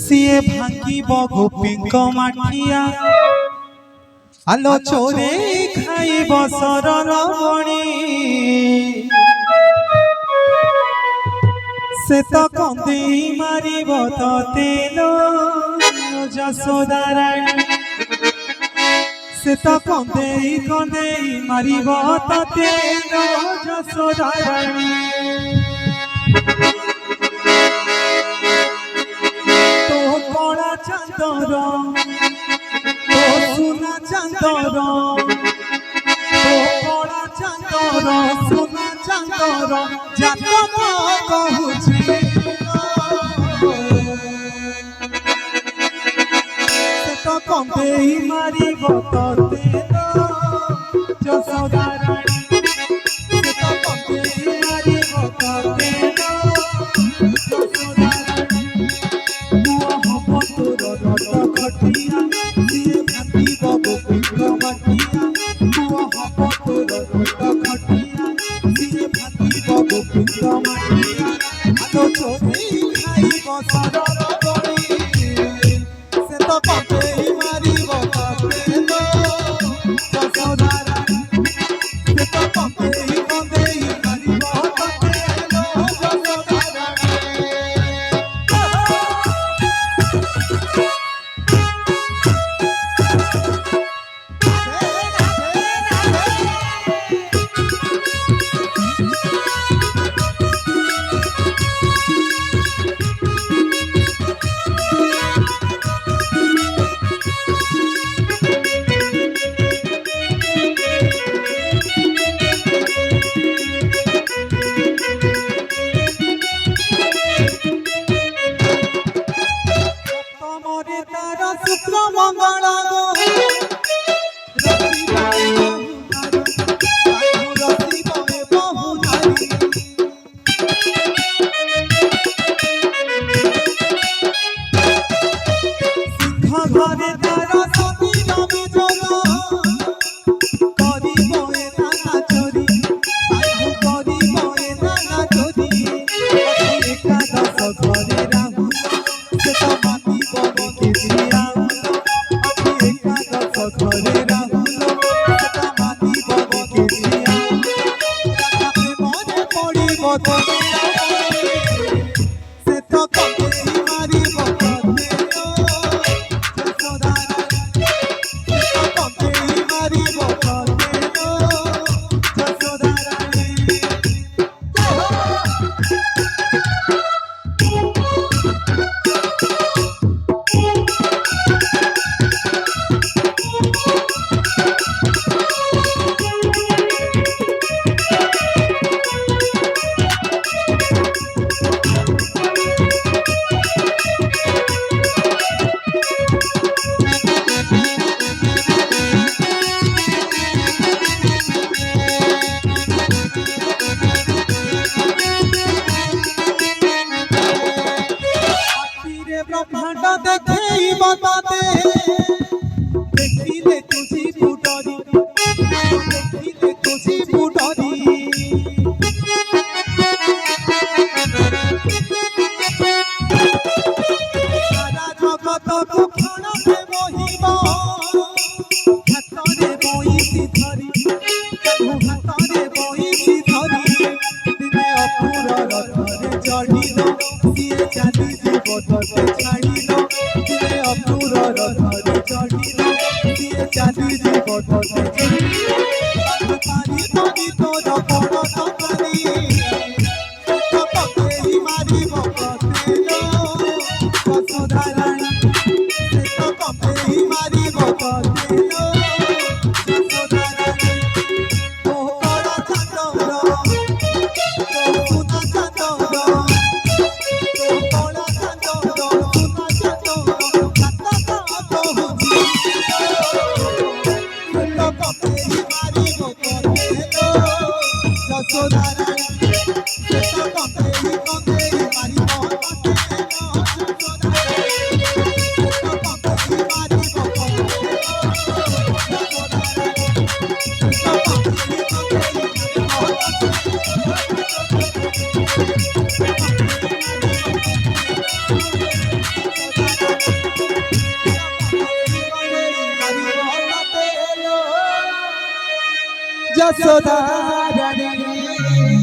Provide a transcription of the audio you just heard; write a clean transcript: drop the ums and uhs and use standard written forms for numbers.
ସିଏ ଭାଙ୍ଗିବ ଗୋପୀଙ୍କ ମାଠିଆ ଆଲୋ ଚୋରେ ଖାଇବ ଶରଣ ବଣି ସେ ତ କନ୍ଦେଇ ମାରିବ ତତେ ଲୋ ଯଶୋଦା ରାଣୀ ସେ ତ କନ୍ଦେଇ ମାରିବ ତତେ ଲୋ ଯଶୋଦା ରାଣୀ তো কড়া চাঁদর তো সোনা চাঁদর তো কড়া চাঁদর সোনা চাঁদর জাতক কহুছি সে তো কন্দেই মারিব ততে যশোদা রাণী সে তো কন্দেই মারিব ততে যশোদা রাণী खटिया दिए भांगिब गोपीଙ୍କ माटिया पुआ हब तोर खटिया दिए भांगिब गोपीଙ୍କ माटिया आलो चोरी खाइब शरण बणी से तो कन्देई मारिब तते लो यशोदा राणी से तो कन्देई मारिब तते लो यशोदा राणी शुक्र मंगल सिंह घरे तार सती रवि जोग करिब ए नाना चोरी करिब ए नाना चोरी एकादश घरे राहु से तो मातिब केजिया घरे राहुल मातिब केजिया मने पड़िब से तो कन्देई मारिब तते लो यशोदा राणी से तो कन्देई मारिब तते लो यशोदा राणी ब्रह्मांड देखेई बताते देखिले तुझी पुडरी देखिले तुझी पुडरी सारा जगत को क्षण में मोहिब हाथरे बइसी धरी हाथरे बइसी धरी दिने अपुर रथरे चढ़िल सिए चाली जीव तते छाड़िल दिने अपुर रथरे चढ़िल सिए चाली जीव तते पारी पारी तोर बड़ तकारी तो कन्देई मारिब तते लो यशोदा राणी से तो कन्देई मारिब तते लो यशोदा राणी तो कड़ा चादर तो सोना चादर तो कड़ा चादर सोना चादर যশোদা রানী